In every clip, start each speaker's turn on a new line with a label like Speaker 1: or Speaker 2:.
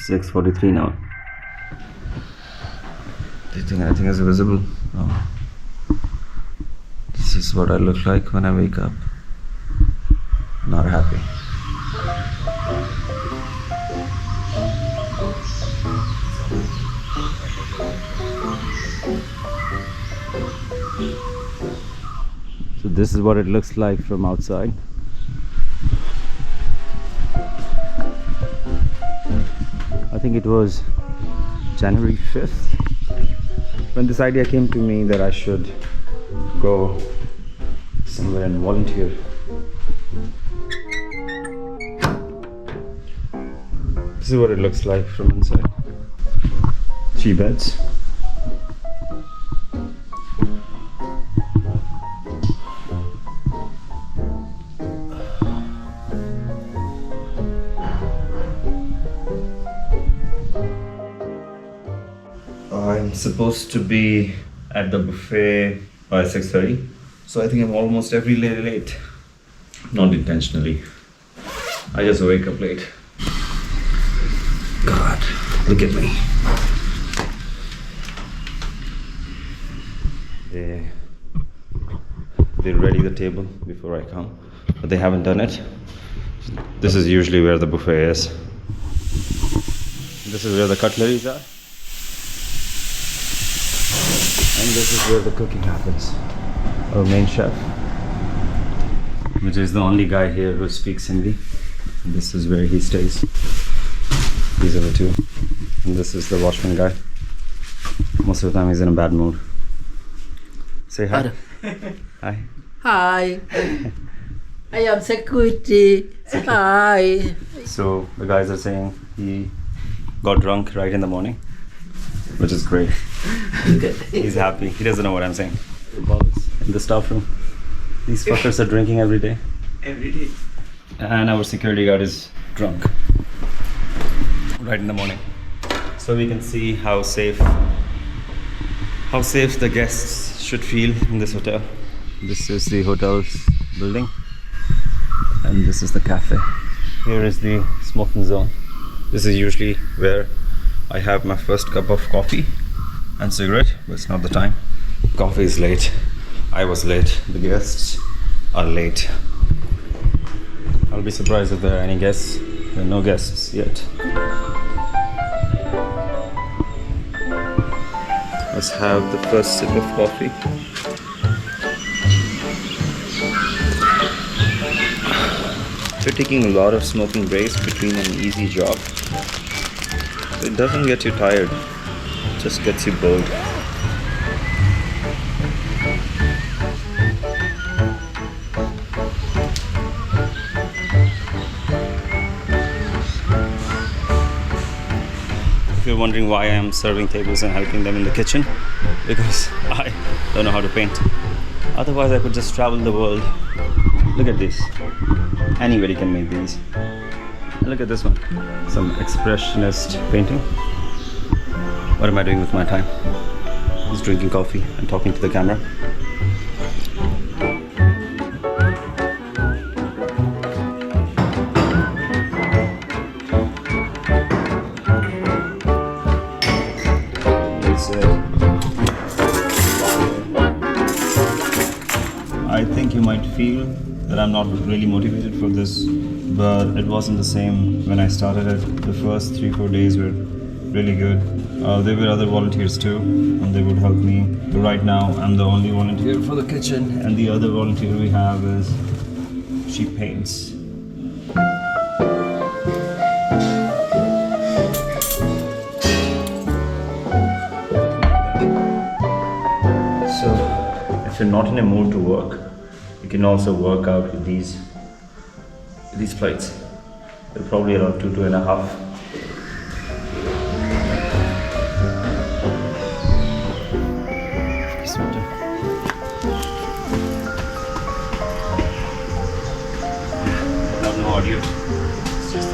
Speaker 1: 6:43 now. Do you think anything is visible? No. This is what I look like when I wake up. Not happy. So this is what it looks like from outside. I think it was January 5th when this idea came to me that I should go somewhere and volunteer. This is what it looks like from inside. 3 beds. I'm supposed to be at the buffet by 6:30, so I think I'm almost every day late. Not intentionally. I just wake up late. God, look at me. They ready the table before I come, but they haven't done it. This is usually where the buffet is. This is where the cutleries are. And this is where the cooking happens. Our main chef, which is the only guy here who speaks Hindi. And this is where he stays. These are the two. And this is the watchman guy. Most of the time he's in a bad mood. Say hi. Hi.
Speaker 2: Hi. I am security. Hi.
Speaker 1: So the guys are saying he got drunk right in the morning, which is great. He's happy. He doesn't know what I'm saying. In the staff room. These fuckers are drinking every day.
Speaker 3: Every day.
Speaker 1: And our security guard is drunk. Right in the morning. So we can see how safe the guests should feel in this hotel. This is the hotel's building. And this is the cafe. Here is the smoking zone. This is usually where I have my first cup of coffee and cigarette, but it's not the time. Coffee is late. I was late. The guests are late. I'll be surprised if there are any guests. There are no guests yet. Let's have the first sip of coffee. If you're taking a lot of smoking breaks between an easy job, it doesn't get you tired, it just gets you bored. If you're wondering why I am serving tables and helping them in the kitchen, because I don't know how to paint. Otherwise I could just travel the world. Look at this. Anybody can make these. And look at this one. Some expressionist painting. What am I doing with my time? Just drinking coffee and talking to the camera. I think you might feel that I'm not really motivated for this, but it wasn't the same when I started it. The first 3-4 days were really good. There were other volunteers too, and they would help me. But right now, I'm the only volunteer for the kitchen, and the other volunteer we have is she paints. So, if you're not in a mood to work, you can also work out with these plates. They're probably around 2.5. No audio. It's just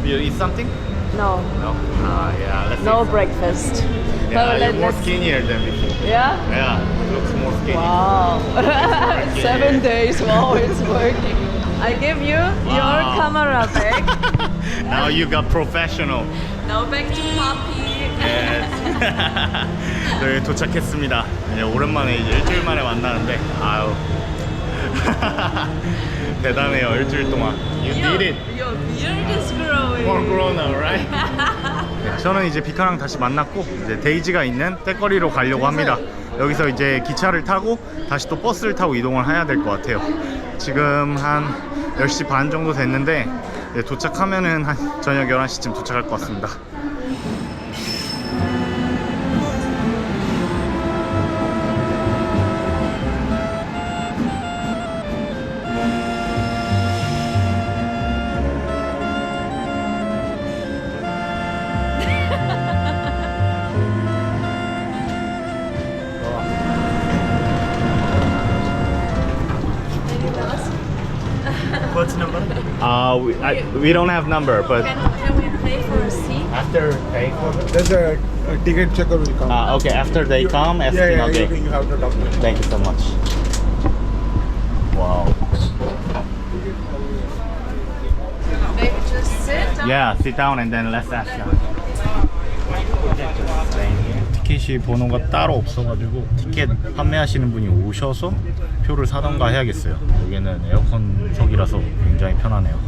Speaker 1: You eat something?
Speaker 3: No,
Speaker 1: No. Yeah. Let's
Speaker 3: no
Speaker 1: eat.
Speaker 3: breakfast.
Speaker 1: Yeah, you're more
Speaker 3: let's-
Speaker 1: skinnier than before.
Speaker 3: Yeah?
Speaker 1: Yeah, looks more skinny.
Speaker 3: Wow.
Speaker 1: Yeah.
Speaker 3: 7 days. Wow, it's working. I give you your camera back.
Speaker 1: Now you got professional.
Speaker 3: Now back to puppy.
Speaker 1: Yes. 네, 도착했습니다. 이제 오랜만에 이제 일주일 만에 만나는데 아유 대단해요. 일주일 동안. You did it.
Speaker 3: Your beard is growing.
Speaker 1: More grown now, right? 네, 저는 이제 비카랑 다시 만났고 이제 데이지가 있는 떼거리로 가려고 합니다. 여기서 이제 기차를 타고 다시 또 버스를 타고 이동을 해야 될 것 같아요. 지금 한 10시 반 정도 됐는데 네, 도착하면은 한 저녁 11시쯤 도착할 것 같습니다. What's number? We don't have number, but
Speaker 3: Can we pay for a seat?
Speaker 1: after they
Speaker 4: There's a ticket checker will come.
Speaker 1: okay, after they come, asking okay.
Speaker 4: you have the document.
Speaker 1: Thank you so much. Wow.
Speaker 3: Maybe just sit down.
Speaker 1: Yeah, sit down and then let's ask them. 티켓이 번호가 따로 없어가지고 티켓 판매하시는 분이 오셔서 표를 사던가 해야겠어요. 여기는 에어컨석이라서 굉장히 편하네요.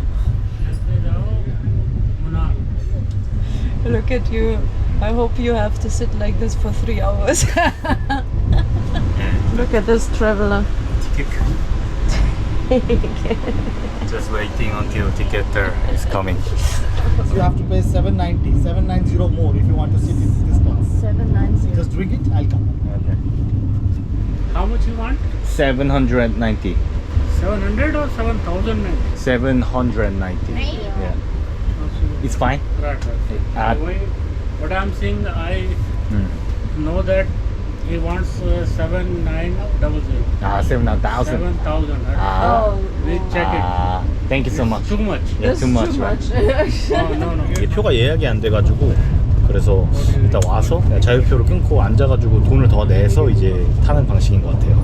Speaker 3: Look at you. I hope you have to sit like this for 3 hours. Look at this traveler.
Speaker 1: 티켓. Just waiting until ticket is coming.
Speaker 4: You have to pay 790 more if you want to sit in this class.
Speaker 3: 790.
Speaker 4: Just drink it, I'll come.
Speaker 1: Okay.
Speaker 5: How much you want?
Speaker 1: 790.
Speaker 5: 700 or 7,000?
Speaker 1: 790. Yeah. It's fine.
Speaker 5: Right. What I'm saying, I know that he wants 7,900.
Speaker 1: 7,000.
Speaker 5: 7,000.
Speaker 3: Oh,
Speaker 5: We check it.
Speaker 1: Thank you so much.
Speaker 5: Too much.
Speaker 1: Yeah, too much. Right?
Speaker 5: Oh, no.
Speaker 1: 이게 표가 예약이 안 돼가지고 그래서 일단 와서 그냥 자유표를 끊고 앉아가지고 돈을 더 내서 이제 타는 방식인 것 같아요.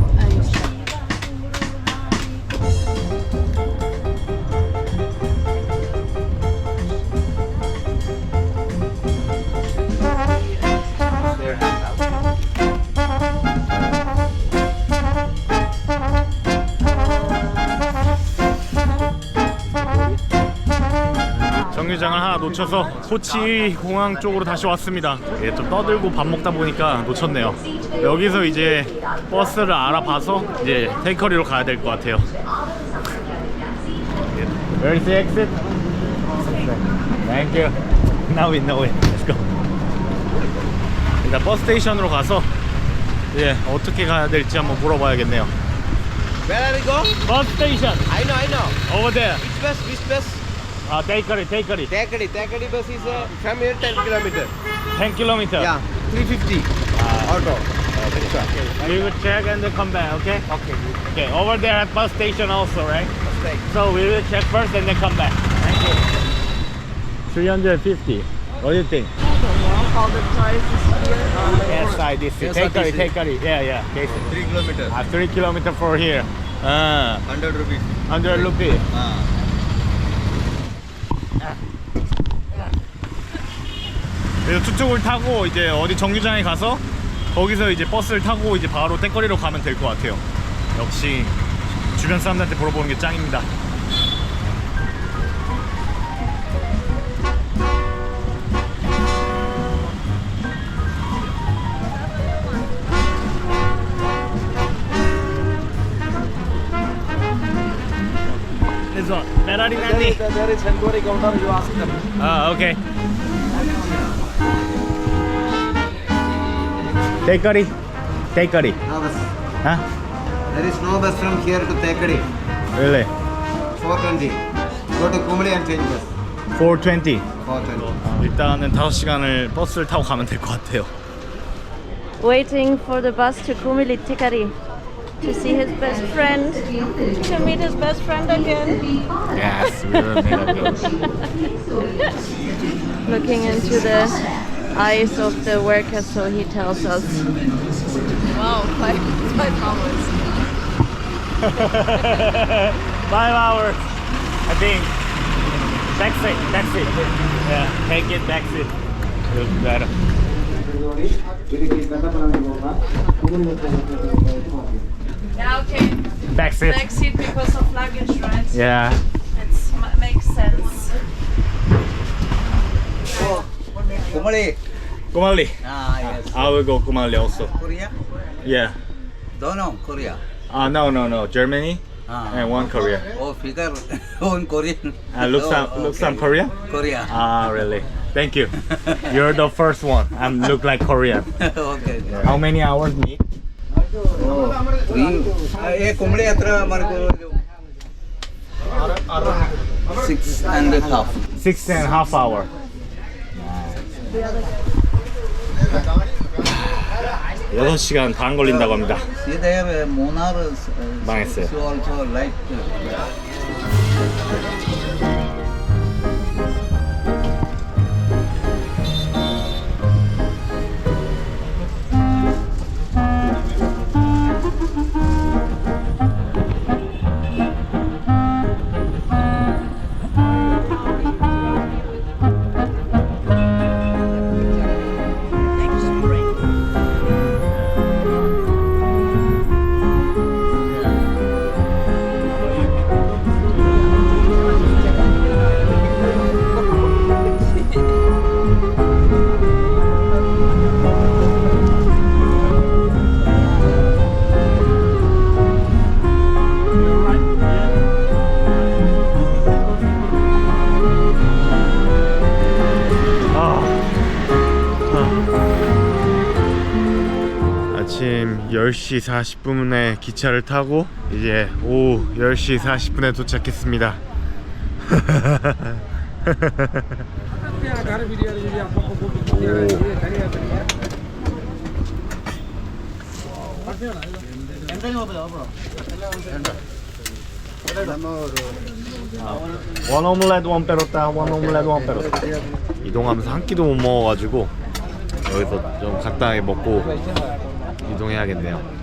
Speaker 1: 정류장을 하나 놓쳐서 코치 공항 쪽으로 다시 왔습니다. 예, 좀 떠들고 밥 먹다 보니까 놓쳤네요. 여기서 이제 버스를 알아봐서 이제 테이커리로 가야 될 것 같아요. Where is the exit? Thank you. Now we know it. Let's go. 일단 버스 스테이션으로 가서 예, 어떻게 가야 될지 한번 물어봐야겠네요.
Speaker 6: Where are we go?
Speaker 1: 버스 스테이션.
Speaker 6: I know.
Speaker 1: Over there.
Speaker 6: Which bus?
Speaker 1: 테이커리.
Speaker 6: Takadi bus is from here 10 kilometer.
Speaker 1: 10 km.
Speaker 6: Yeah, 350 auto.
Speaker 1: We will check and then come back, okay? Okay, over there at bus station also, right?
Speaker 6: Mistake.
Speaker 1: So we will check first and then come back. Thank you. 350. What do you think?
Speaker 3: all the prices here.
Speaker 1: SIDC.
Speaker 6: SIDC.
Speaker 1: Teikari. Yeah. Okay.
Speaker 6: 3 kilometer.
Speaker 1: 3 km for here.
Speaker 6: 100 rupees.
Speaker 1: 100 rupee. 그래서 툭툭을 타고 이제 어디 정류장에 가서 거기서 이제 버스를 타고 이제 바로 떼거리로 가면 될 것 같아요. 역시 주변 사람들한테 물어보는 게 짱입니다. This one, Ferrari Nandi.
Speaker 6: There is Hungary counter, you ask them.
Speaker 1: Okay. Teikari.
Speaker 6: No bus.
Speaker 1: Huh?
Speaker 6: There is no bus from here to Takadi.
Speaker 1: Really?
Speaker 6: 420. Go to Kumli and change bus.
Speaker 1: 420.
Speaker 6: 420.
Speaker 1: 일단은 5시간을 버스를 타고 가면 될 것 같아요.
Speaker 3: Waiting for the bus to Kumili Tikari. to see his best friend, to meet his best friend again.
Speaker 1: Yes, we will meet again.
Speaker 3: Looking into the eyes of the workers, so he tells us. Wow, 5 hours.
Speaker 1: 5 hours, I think. Taxi. Yeah, take it, taxi. Feels better.
Speaker 3: Yeah, okay.
Speaker 1: Taxi.
Speaker 3: Back seat because of luggage, right?
Speaker 1: Yeah.
Speaker 3: It makes sense.
Speaker 1: Kumali.
Speaker 4: Ah, yes.
Speaker 1: I will go Kumali also.
Speaker 4: Korea?
Speaker 1: Yeah.
Speaker 4: Don't know, Korea.
Speaker 1: No. Germany and one Korea.
Speaker 4: Oh, figure on Korean.
Speaker 1: Looks some Korean?
Speaker 4: Korea.
Speaker 1: Really? Thank you. You're the first one. I look like Korean.
Speaker 4: Okay.
Speaker 1: How many hours meet?
Speaker 4: 6.5.
Speaker 1: 6.5 hours. 여섯 시간 반 걸린다고 합니다.
Speaker 4: See there, Monar
Speaker 1: 망했어요.
Speaker 4: also like.
Speaker 1: 아침 10시 40분에 기차를 타고 이제 오후 10시 40분에 도착했습니다. 원 오믈렛 원 빼로따 원 오믈렛 원 빼로따. 이동하면서 한 끼도 못 먹어가지고 여기서 좀 간단하게 먹고 이동해야겠네요.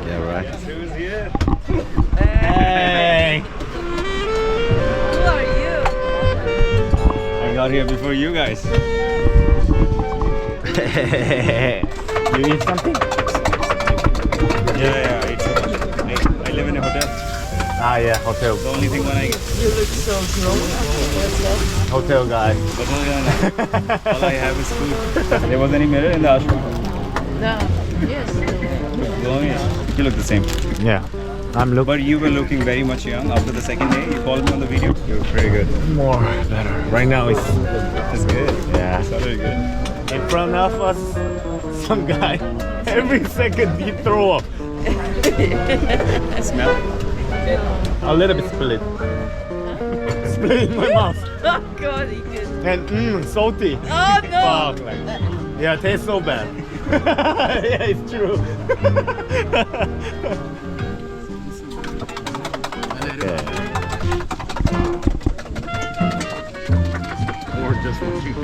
Speaker 1: Yeah, right. Hey!
Speaker 3: Who are you?
Speaker 1: I got here before you guys. You need something?
Speaker 7: Yeah, I live in a hotel.
Speaker 1: Yeah, hotel.
Speaker 7: The only thing when I get
Speaker 3: You look so grown.
Speaker 1: Hotel guy.
Speaker 7: all I have is food. There was any mirror in the ashram?
Speaker 3: No. Yes.
Speaker 7: Oh yeah, you look the same.
Speaker 1: Yeah. I'm looking
Speaker 7: But you were looking very much young after the second day. You called me on the video. You were pretty good.
Speaker 1: more better. Right now it's
Speaker 7: That's good.
Speaker 1: yeah.
Speaker 7: That's very good.
Speaker 1: In front of us, some guy. Every second he throw up.
Speaker 7: Smell.
Speaker 1: A little bit split. Split in my mouth.
Speaker 3: Oh God, he could.
Speaker 1: And salty.
Speaker 3: Oh no.
Speaker 1: Fuck, like, yeah, tastes so bad. Yeah, it's true. Okay. Or just what you do.